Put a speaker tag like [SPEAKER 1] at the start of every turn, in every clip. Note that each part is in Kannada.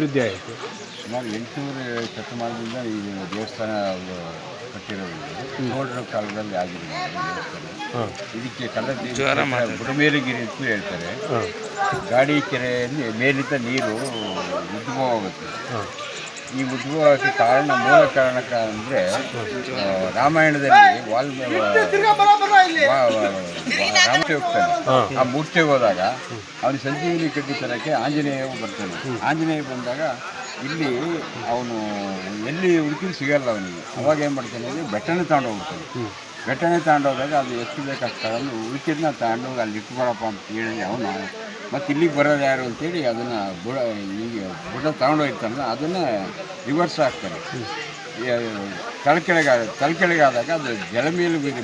[SPEAKER 1] ಅಭಿವೃದ್ಧಿ ಆಯಿತು?
[SPEAKER 2] ಸುಮಾರು 800 ಶತಮಾನದಿಂದ ಈ ದೇವಸ್ಥಾನ ಕಟ್ಟಿರೋದು ನೋಡಿರೋ ಕಾಲದಲ್ಲಿ ಆಗಿದೆ ದೇವಸ್ಥಾನ. ಇದಕ್ಕೆ ಕಲ್ಲದ ಬುಡಮೇಲುಗಿರಿ ಅಂತ ಹೇಳ್ತಾರೆ. ಗಾಡಿ ಕೆರೆಯಲ್ಲಿ ಮೇಲಿದ್ದ ನೀರು ಉದ್ಭವವಾಗುತ್ತೆ. ಈ ಉದ್ಭವಕ್ಕೆ ಮೂಲ ಕಾರಣ ಅಂದರೆ ರಾಮಾಯಣದಲ್ಲಿ ರಾಮತೆ ಹೋಗ್ತಾನೆ. ಆ ಮೂರ್ತಿಗೆ ಹೋದಾಗ ಅವನು ಸಂಜೀವಿನಿ ಕಡ್ಡಿ ತರಕ್ಕೆ ಆಂಜನೇಯ ಬರ್ತಾನೆ. ಆಂಜನೇಯ ಬಂದಾಗ ಇಲ್ಲಿ ಅವನು ಎಲ್ಲಿ ಹುಡುಕಿ ಸಿಗಲ್ಲ ಅವನಿಗೆ. ಅವಾಗ ಏನು ಮಾಡ್ತಾನೆ ಅಂದರೆ ಬೆಟ್ಟನೇ ತಗೊಂಡು ಹೋಗ್ತಾನೆ. ಬೆಟ್ಟನೇ ತಗೊಂಡೋದಾಗ ಅದು ಎಷ್ಟು ಬೇಕಾಗ್ತದೆ ತಗೊಂಡು ಉಳಿಕಿದ್ನ ತಗೊಂಡೋಗಿ ಅಲ್ಲಿ ಇಟ್ಕೊಳಪ್ಪ ಅಂತ ಹೇಳಿ ಅವನು ಮತ್ತು ಇಲ್ಲಿಗೆ ಬರೋದು ಯಾರು ಅಂತೇಳಿ ಅದನ್ನು ಬುಡ ತಗೊಂಡೋಗಿರ್ತಾನಲ್ಲ ಅದನ್ನು ರಿವರ್ಸ್ ಹಾಕ್ತಾರೆ. ತಲೆಕೆಳಗಾದಾಗ ಅದು ಜಲಮೇಲುಗಿರಿ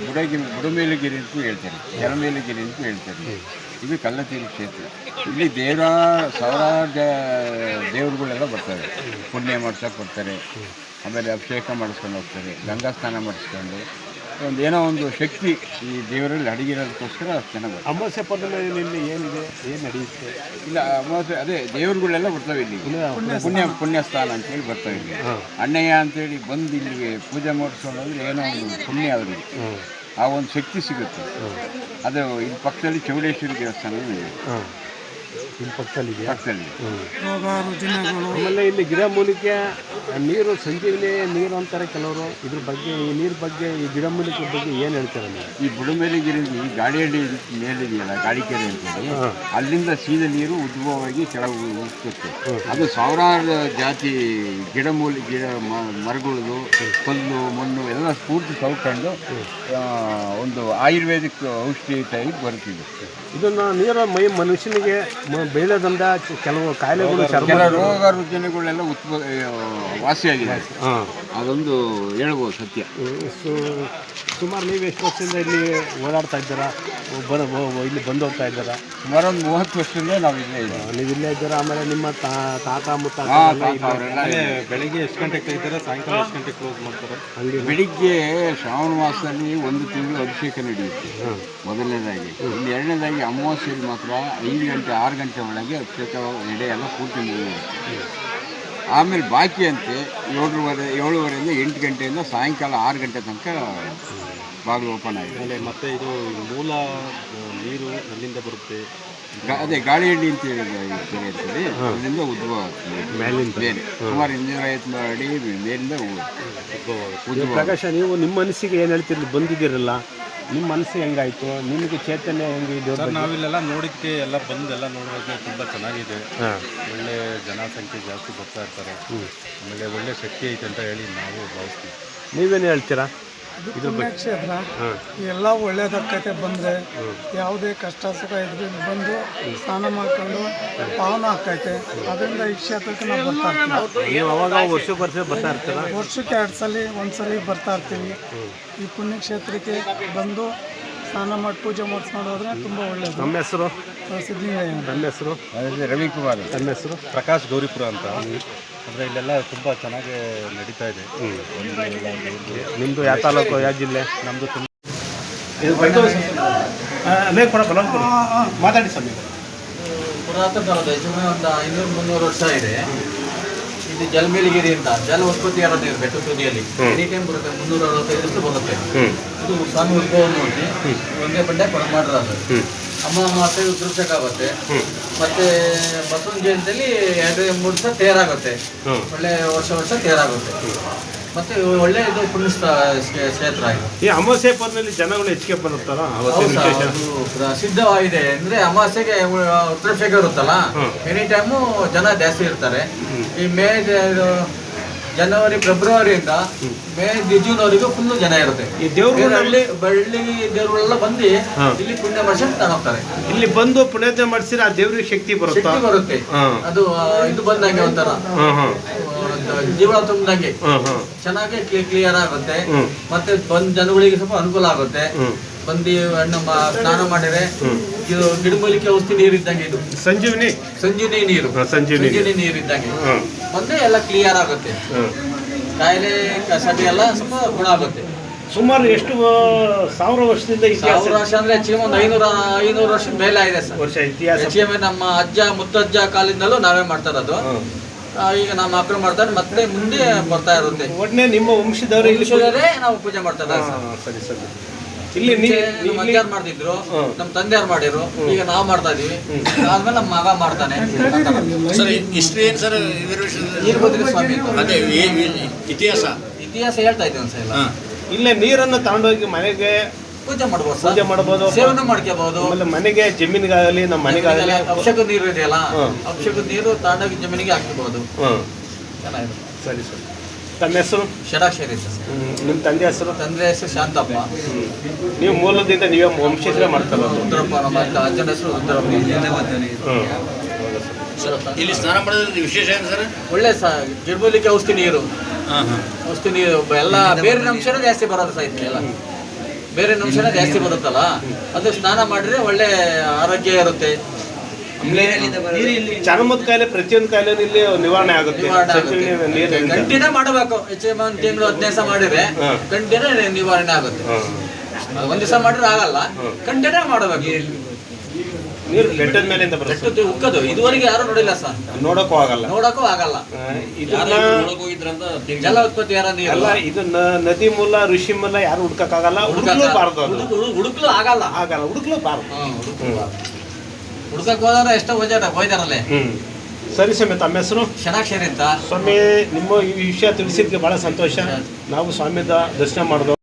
[SPEAKER 2] ಬುಡಮೇಲುಗಿರಿ ಅಂತ ಹೇಳ್ತಾರೆ, ಜಲಮೇಲುಗಿರಿ ಅಂತ ಹೇಳ್ತಾರೆ. ಇದು ಕಲ್ಲತ್ತಿರಿ ಕ್ಷೇತ್ರ. ಇಲ್ಲಿ ಸಾವಿರಾರು ದೇವರುಗಳೆಲ್ಲ ಬರ್ತಾರೆ. ಪುಣ್ಯ ಮಾಡ್ಸೋಕೆ ಬರ್ತಾರೆ, ಆಮೇಲೆ ಅಭಿಷೇಕ ಮಾಡಿಸ್ಕೊಂಡು ಹೋಗ್ತಾರೆ, ಗಂಗಾ ಸ್ನಾನ ಮಾಡಿಸ್ಕೊಂಡು ಏನೋ ಒಂದು ಶಕ್ತಿ ಈ ದೇವರಲ್ಲಿ ಅಡಗಿರೋದಕ್ಕೋಸ್ಕರ ಅಷ್ಟು ಜನ ಬರ್ತಾರೆ.
[SPEAKER 1] ಅಮಾವಾಸ್ಯೆ ಪರ್ವದಲ್ಲಿ ಏನಿದೆ, ಏನು ನಡೆಯುತ್ತೆ?
[SPEAKER 2] ಇಲ್ಲ ಅಮಾವಾಸ್ಯೆ ಅದೇ ದೇವರುಗಳೆಲ್ಲ ಬರ್ತಾವೆ ಇಲ್ಲಿ. ಪುಣ್ಯಸ್ಥಾನ ಅಂತೇಳಿ ಬರ್ತಾವೆ ಇಲ್ಲಿ. ಅಣ್ಣಯ್ಯ ಅಂತೇಳಿ ಬಂದು ಇಲ್ಲಿಗೆ ಪೂಜೆ ಮಾಡಿಸ್ಕೊಂಡ್ರೆ ಏನೋ ಒಂದು ಪುಣ್ಯ ಅವರಿಗೆ, ಆ ಒಂದು ಶಕ್ತಿ ಸಿಗುತ್ತೆ. ಅದು ಇಲ್ಲಿ ಪಕ್ಕದಲ್ಲಿ ಚೌಡೇಶ್ವರಿ ದೇವಸ್ಥಾನ ಇದೆ.
[SPEAKER 1] ಇಲ್ಲಿ ಪಕ್ಕದಲ್ಲಿ
[SPEAKER 3] ರುಜಿನಗಳು.
[SPEAKER 1] ಆಮೇಲೆ ಇಲ್ಲಿ ಗಿಡಮೂಲಿಕೆ ನೀರು ಸಂಜೀವಿನಿ ನೀರು ಅಂತಾರೆ ಕೆಲವರು. ಇದ್ರ ಬಗ್ಗೆ ಈ ನೀರು ಬಗ್ಗೆ ಈ ಗಿಡಮೂಲಿಕೆ ಬಗ್ಗೆ ಏನು ಹೇಳ್ತಾರೆ ನೀವು?
[SPEAKER 2] ಈ ಬುಡಮೇಲಿಗಿರಿ ಗಾಡಿಯಡಿ ಮೇಲಿದೆಯಲ್ಲ ಗಾಡಿಕೆರೆ ಅಂತೇಳಿ, ಅಲ್ಲಿಂದ ಸೀದಾ ನೀರು ಉದ್ಭವವಾಗಿ ಕೆಳಗೆ ಹೋಗ್ತದೆ. ಅದು ಸಾವಿರಾರು ಜಾತಿ ಗಿಡ ಮರಗಳು, ಕಲ್ಲು ಮಣ್ಣು ಎಲ್ಲ ಪೂರ್ತಿ ಕಲ್ಕೊಂಡು ಒಂದು ಆಯುರ್ವೇದಿಕ್ ಔಷಧಿ ಟೈಪ್ ಬರುತ್ತಿದೆ.
[SPEAKER 1] ಇದನ್ನು ನೀರು ಮನುಷ್ಯನಿಗೆ ಬೆಳೆದಂದ ಕೆಲವು ಕಾಯಿಲೆಗಳು,
[SPEAKER 2] ಕೆಲ ರೋಗ ರುಜಿನಗಳೆಲ್ಲ ವಾಸಿಯಾಗಿದೆ. ಅದೊಂದು ಹೇಳ್ಬೋದು ಸತ್ಯ.
[SPEAKER 1] ಸುಮಾರು ನೀವು ಎಷ್ಟು ವರ್ಷದಿಂದ ಇಲ್ಲಿ ಓಡಾಡ್ತಾ ಇದ್ದೀರಾ, ಇಲ್ಲಿ ಬಂದು ಹೋಗ್ತಾ ಇದ್ದೀರಾ?
[SPEAKER 2] ಸುಮಾರು ಒಂದು 30 ವರ್ಷದಿಂದ ನಾವು ಇಲ್ಲೇ ಇದ್ದೀವಿ.
[SPEAKER 1] ನೀವು ಇಲ್ಲೇ ಇದ್ದೀರಾ. ಆಮೇಲೆ ನಿಮ್ಮ ತಾತ ಮುತ್ತ
[SPEAKER 3] ಬೆಳಿಗ್ಗೆ ಎಷ್ಟು ಗಂಟೆಗೆ ತೆಗಿತಾರೆ, ಸಾಯಂಕಾಲ ಎಷ್ಟು ಗಂಟೆಗೆ ಕ್ಲೋಸ್ ಮಾಡ್ತಾರೆ?
[SPEAKER 2] ಅಲ್ಲಿ ಬೆಳಿಗ್ಗೆ ಶ್ರಾವಣ ಮಾಸದಲ್ಲಿ 1 ತಿಂಗಳು ಅಭಿಷೇಕ ನಡೆಯುತ್ತೆ ಮೊದಲನೇದಾಗಿ. ಇಲ್ಲಿ ಎರಡನೇದಾಗಿ ಅಮಾವಾಸ್ಯೆಯಲ್ಲಿ ಮಾತ್ರ 5 ಗಂಟೆ 6 ಗಂಟೆ ಒಳಗೆ ಅಭಿಷೇಕ ಎಡೆ ಎಲ್ಲ ಪೂರ್ತಿ ಮುಗಿಯುತ್ತೆ. ಆಮೇಲೆ ಬಾಕಿ ಅಂತೆ 7:30 8 ಗಂಟೆಯಿಂದ ಸಾಯಂಕಾಲ 6 ಗಂಟೆ ತನಕ ಬಾಗಿಲು ಓಪನ್ ಆಗಿದೆ.
[SPEAKER 3] ಮತ್ತು ಇದು ಮೂಲ ನೀರು ಎಲ್ಲಿಂದ ಬರುತ್ತೆ?
[SPEAKER 2] ಅದೇ ಗಾಳಿಹಳ್ಳಿ ಅಂತ ಹೇಳ್ತೀವಿ, ಅದರಿಂದ ಉದ್ಭವ ಆಗ್ತದೆ. ಬೇರೆ ಸುಮಾರು 250 ಅಡಿ ಮೇಲಿಂದ ಉದ್ಭವ.
[SPEAKER 1] ಪ್ರಕಾಶ, ನೀವು ನಿಮ್ಮ ಮನಸ್ಸಿಗೆ ಏನು ಹೇಳ್ತೀರಿ? ಬಂದಿದ್ದೀರಲ್ಲ, ನಿಮ್ಮ ಮನಸ್ಸು ಹೆಂಗಾಯಿತು? ನಿಮಗೆ ಚೈತನ್ಯ ಹೆಂಗಿದೆ?
[SPEAKER 3] ನಾವಿಲ್ಲೆಲ್ಲ ನೋಡಿದ್ದಕ್ಕೆ ಎಲ್ಲ ಬಂದೆಲ್ಲ ನೋಡೋದಕ್ಕೆ ತುಂಬ ಚೆನ್ನಾಗಿದೆ. ಒಳ್ಳೆ ಜನಸಂಖ್ಯೆ ಜಾಸ್ತಿ ಬರ್ತಾ ಇರ್ತಾರೆ. ಆಮೇಲೆ ಒಳ್ಳೆ ಶಕ್ತಿ ಐತೆ ಅಂತ ಹೇಳಿ ನಾವು ಭಾವಿಸ್ತೀವಿ.
[SPEAKER 1] ನೀವೇನು ಹೇಳ್ತೀರಾ?
[SPEAKER 4] ಇದು ಪುಣ್ಯಕ್ಷೇತ್ರ, ಎಲ್ಲ ಒಳ್ಳೇದಾಗತ್ತೆ. ಬಂದರೆ ಯಾವುದೇ ಕಷ್ಟ ಸುಖ ಇದ್ರೆ ಬಂದು ಸ್ನಾನ ಮಾಡ್ಕೊಂಡು ಪಾವನ ಆಗ್ತೈತೆ. ಅದರಿಂದ ಈ ಕ್ಷೇತ್ರಕ್ಕೆ ನಾವು ಬರ್ತಾ ಇರ್ತೀವಿ.
[SPEAKER 1] ನೀವು ಅವಾಗ ವರ್ಷಕ್ಕೆ ಬರ್ತಾ ಇರ್ತೀರ?
[SPEAKER 4] ವರ್ಷಕ್ಕೆ 2 ಸಲ 1 ಸಲ ಬರ್ತಾ ಇರ್ತೀವಿ. ಈ ಪುಣ್ಯಕ್ಷೇತ್ರಕ್ಕೆ ಬಂದು ಸ್ನಾನ ಮಾಡಿ ಪೂಜೆ ಮಾಡಿಸ್ಕೊಂಡು ಹೋದ್ರೆ ತುಂಬ ಒಳ್ಳೆಯದು.
[SPEAKER 1] ನಮ್ಮ ಹೆಸರು
[SPEAKER 4] ಸಿದ್ಧಲಿಂಗಯ್ಯ.
[SPEAKER 1] ನನ್ನ ಹೆಸರು
[SPEAKER 2] ರವಿಕುಮಾರ್.
[SPEAKER 1] ನನ್ನ ಹೆಸರು
[SPEAKER 3] ಪ್ರಕಾಶ್ ಗೌರಿಪುರ ಅಂತ. ಅಂದರೆ ಇಲ್ಲೆಲ್ಲ ತುಂಬ ಚೆನ್ನಾಗಿ ನಡೀತಾ ಇದೆ.
[SPEAKER 1] ನಿಮ್ಮದು ಯಾವ ತಾಲೂಕು, ಯಾವ ಜಿಲ್ಲೆ?
[SPEAKER 3] ನಮ್ಮದು ತುಂಬ
[SPEAKER 1] ಮಾತಾಡಿ ಸ್ವಾಮಿ.
[SPEAKER 5] ಪುರಾತನ ಕಾಲದ ಸುಮಾರು ಒಂದು 500-300 ವರ್ಷ ಇದೆ. ಇದು ಜಲಮೇಲುಗಿರಿ ಅಂತ ಜಲ ಉತ್ಪತ್ತಿ ಆಗುತ್ತೆ ಬೆಟ್ಟ ತುದಿಯಲ್ಲಿ. ಎನಿ ಟೈಮ್ ಬರುತ್ತೆ, 365 ಬರುತ್ತೆ. ಇದು ಸ್ವಾಮಿ ಉದ್ಭವ ನೋಡಿ ಒಂದೇ ಬಂಡೆ ಕೊಡಮಾಡ್ರದು. ಅಮಾವಾಸ್ಯೆ ರುದ್ರಾಭಿಷೇಕ ಆಗುತ್ತೆ. ಮತ್ತೆ ಬಸವನ ಜಯಂತಿಯಲ್ಲಿ 2-3 ವರ್ಷ ತೇರಾಗುತ್ತೆ. ಒಳ್ಳೆ ವರ್ಷ ತೇರಾಗುತ್ತೆ. ಮತ್ತೆ ಒಳ್ಳೆ ಇದು ಪುಣ್ಯ ಕ್ಷೇತ್ರ ಆಗಿದೆ.
[SPEAKER 1] ಈ ಅಮಾವಾಸ್ಯೆ ಪರ್ವದಲ್ಲಿ ಜನಗಳು ಹೆಚ್ಚಿಗೆ ಬರುತ್ತಲ್ಲ,
[SPEAKER 5] ಪ್ರಸಿದ್ಧವಾಗಿದೆ. ಅಂದ್ರೆ ಅಮಾವಾಸ್ಯೆಗೆ ರುದ್ರಾಭಿಷೇಕ ಇರುತ್ತಲ್ಲ, ಎನಿ ಟೈಮು ಜನ ಜಾಸ್ತಿ ಇರ್ತಾರೆ. ಈ ಜನವರಿ ಫೆಬ್ರವರಿಯಿಂದ ಮೇ ಜೂನ್ವರೆಗೂ ಫುಲ್ ಜನ ಇರುತ್ತೆ.
[SPEAKER 1] ಈ ದೇವ್ರಲ್ಲಿ
[SPEAKER 5] ಬೆಳ್ಳಿ ದೇವರುಗಳೆಲ್ಲ ಬಂದು ಇಲ್ಲಿ ಪುಣ್ಯ ಮಾಡಿಸಿ ತಗೋತಾರೆ.
[SPEAKER 1] ಇಲ್ಲಿ ಬಂದು ಪುಣ್ಯ ಮಾಡಿಸಿದ್ರೆ ಆ ದೇವ್ರಿಗೆ ಶಕ್ತಿ ಬರುತ್ತೆ.
[SPEAKER 5] ಅದು ಇದು ಬಂದಂಗೆ ಒಂಥರ ಜೀವನ ತುಂಬಿದಂಗೆ ಚೆನ್ನಾಗಿ ಕ್ಲಿಯರ್ ಆಗುತ್ತೆ. ಮತ್ತೆ ಬಂದ್ ಜನಗಳಿಗೆ ಸ್ವಲ್ಪ ಅನುಕೂಲ ಆಗುತ್ತೆ. ಬಂದು ಹಣ್ಣು ಸ್ನಾನ ಮಾಡಿದ್ರೆ ಇದು ಗಿಡಮೂಲಿಕೆ ಔಷಧಿ ನೀರು ಇದ್ದಂಗೆ. ಇದು ಸಂಜೀವಿನಿ ನೀರು, ಸಂಜೀವಿನಿ ನೀರು ಇದ್ದಂಗೆ ಬಂದ್ರೆ ಎಲ್ಲ ಕ್ಲಿಯರ್ ಆಗುತ್ತೆ. ಕಾಯಿಲೆ ಕಸಟಿ ಎಲ್ಲ ಸ್ವಲ್ಪ ಗುಣ ಆಗುತ್ತೆ.
[SPEAKER 1] ಸುಮಾರು ಎಷ್ಟು 1000 ವರ್ಷದಿಂದ?
[SPEAKER 5] 1000 ವರ್ಷ ಅಂದ್ರೆ ಹೆಚ್ಚಿಗೆ ಒಂದು 500 ವರ್ಷದ ಮೇಲೆ ಆಗಿದೆ ಸರ್.
[SPEAKER 1] ವರ್ಷ ಇತಿಹಾಸ.
[SPEAKER 5] ಹೆಚ್ಚಿಗೆ ನಮ್ಮ ಅಜ್ಜ ಮುತ್ತಜ್ಜ ಕಾಲದಿಂದಲೂ ನಾವೇ ಮಾಡ್ತಾ ಇರೋದು. ಈಗ ನಮ್ಮ ಮಕ್ಕಳು ಮಾಡ್ತಾರೆ ಮತ್ತೆ ಮುಂದೆ ಬರ್ತಾ ಇರುತ್ತೆ.
[SPEAKER 6] ಒಟ್ಟನೆ ನಿಮ್ಮ ವಂಶದವರು ಇಲ್ಲಿ
[SPEAKER 5] ವಿಶ್ವದಲ್ಲೇ ನಾವು ಪೂಜೆ ಮಾಡ್ತಾ ಇದ್ದಾರೆ ಸರ್.
[SPEAKER 6] ಸರಿ ಸರಿ. ಇಲ್ಲಿ
[SPEAKER 5] ನಮ್ಮ ಅಜ್ಜಾರು ಮಾಡ್ತಿದ್ರು, ನಮ್ಮ ತಂದೆಯವ್ರು ಮಾಡಿರು, ಈಗ ನಾವು ಮಾಡ್ತಾ ಇದೀವಿ. ಆದ್ಮೇಲೆ ನಮ್ಮ ಮಗ ಮಾಡ್ತಾನೆ.
[SPEAKER 7] ಸರ್ ಹಿಸ್ಟ್ರಿ ಏನು ಸರ್
[SPEAKER 5] ವೀರಭದ್ರ ಸ್ವಾಮಿ ಅಂತ.
[SPEAKER 7] ಅದೇ ಇತಿಹಾಸ
[SPEAKER 5] ಇತಿಹಾಸ ಹೇಳ್ತಾ ಇದ್ದೀವಿ ಒಂದ್ಸಲ.
[SPEAKER 6] ಇಲ್ಲೇ ನೀರನ್ನು ತಗೊಂಡೋಗಿ ಮನೆಗೆ
[SPEAKER 5] ಪೂಜೆ ಮಾಡ್ಬೋದು
[SPEAKER 6] ಪೂಜೆ
[SPEAKER 5] ಸರ್,
[SPEAKER 6] ಮಾಡ್ಬೋದು,
[SPEAKER 5] ಸೇವನೆ ಮಾಡ್ಕೋಬಹುದು.
[SPEAKER 6] ಆಮೇಲೆ ಮನೆಗೆ ಜಮೀನಿಗಾಗಲಿ ನಮ್ಮ ಮನೆಗಾಗಲಿ
[SPEAKER 5] ಅಭಿಷೇಕದ ನೀರು ಇದೆಯಲ್ಲ, ಅಭಿಷೇಕದ ನೀರು ತಗೊಂಡೋಗಿ ಜಮೀನಿಗೆ ಹಾಕ್ಬೋದು. ಚೆನ್ನಾಗಿದೆ.
[SPEAKER 6] ಸರಿ ಸರಿ. ತಮ್ಮ ಹೆಸರು?
[SPEAKER 5] ಷಡಾಕ್ಷರಿ ಅಂತ ಸರ್.
[SPEAKER 6] ನಿಮ್ಮ ತಂದೆ ಹೆಸರು?
[SPEAKER 5] ತಂದೆ ಹೆಸರು ಶಾಂತಪ್ಪ.
[SPEAKER 6] ನೀವು ಮೂಲದಿಂದ ನೀವೇ ವಂಶಸ್ಥರೇ ಮಾಡ್ತಾರ?
[SPEAKER 5] ರುದ್ರಪ್ಪ. ನಮ್ಮ ಅಜ್ಜನ ಹೆಸರು ರುದ್ರಪ್ಪ.
[SPEAKER 7] ಇಲ್ಲಿ ಸ್ನಾನ ಮಾಡೋದ್ರಿಂದ ವಿಶೇಷ ಏನು ಸರ್?
[SPEAKER 5] ಒಳ್ಳೆ ಗಿಡಮೂಲಿಕೆ ಔಷಧಿ ನೀರು, ಔಷಧಿ ನೀರು ಎಲ್ಲ ಬೇರೆ ಅಂಶನೇ ಜಾಸ್ತಿ ಬರೋದು ಸಾಹಿತ್ಯ ಎಲ್ಲ ಬೇರೆ ಅಂಶನೇ ಜಾಸ್ತಿ ಬರುತ್ತಲ್ಲ, ಅದು ಸ್ನಾನ ಮಾಡಿದ್ರೆ ಒಳ್ಳೆ ಆರೋಗ್ಯ ಇರುತ್ತೆ.
[SPEAKER 6] ಚರ್ಮದ ಕಾಯಿಲೆ ಪ್ರತಿಯೊಂದು ಕಾಯಿಲೆ ಇಲ್ಲಿ ನಿವಾರಣೆ ಆಗುತ್ತೆ.
[SPEAKER 5] ಕಂಟಿನ್ಯೂ ಮಾಡಬೇಕು. ಹೆಚ್ಚು ಒಂದು ತಿಂಗಳು 15 ದಿವಸ ಮಾಡಿದ್ರೆ ಕಂಟಿನ್ಯೂ ನಿವಾರಣೆ ಆಗುತ್ತೆ. ಒಂದ್ ದಿವಸ ಮಾಡಿದ್ರೆ ಆಗಲ್ಲ, ಕಂಟಿನ್ಯೂ ಮಾಡಬೇಕು.
[SPEAKER 6] ನೀರು ಬೆಟ್ಟದ ಮೇಲಿಂದ ಬರುತ್ತೆ,
[SPEAKER 5] ಉಕ್ಕದು ಇದುವರೆಗೆ ಯಾರು ನೋಡಿಲ್ಲ ಸರ್,
[SPEAKER 6] ನೋಡಕ್ಕೂ ಆಗಲ್ಲ,
[SPEAKER 5] ನೋಡಕ್ಕೂ ಆಗಲ್ಲ. ಜಲ ಉತ್ಪತ್ತಿ ಯಾರ ನೀರು
[SPEAKER 6] ಅಲ್ಲ, ಇದು ನದಿ ಮೂಲ ಋಷಿ ಮೂಲ ಯಾರು ಹುಡ್ಕಕ್ಕಾಗಲ್ಲ, ಹುಡುಕ್ಲೂಬಾರ್ದು,
[SPEAKER 5] ಹುಡುಕ್ಲು ಆಗಲ್ಲ,
[SPEAKER 6] ಹುಡುಕ್ಲೂಬಾರ್ದು.
[SPEAKER 5] ಹುಡುಕಕ್ ಹೋದ್ರೆ ಎಷ್ಟೋ ಹೋಯ್ತಾರಲ್ಲೇ.
[SPEAKER 6] ಸರಿ ಸ್ವಾಮಿ, ತಮ್ಮ ಹೆಸರು?
[SPEAKER 5] ಷಡಾಕ್ಷರಿ ಅಂತ.
[SPEAKER 6] ಸ್ವಾಮಿ, ನಿಮ್ಮ ಈ ವಿಷಯ ತಿಳಿಸಿದ್ದಕ್ಕೆ ಬಹಳ ಸಂತೋಷ. ನಾವು ಸ್ವಾಮಿದ ದರ್ಶನ ಮಾಡಿದೋ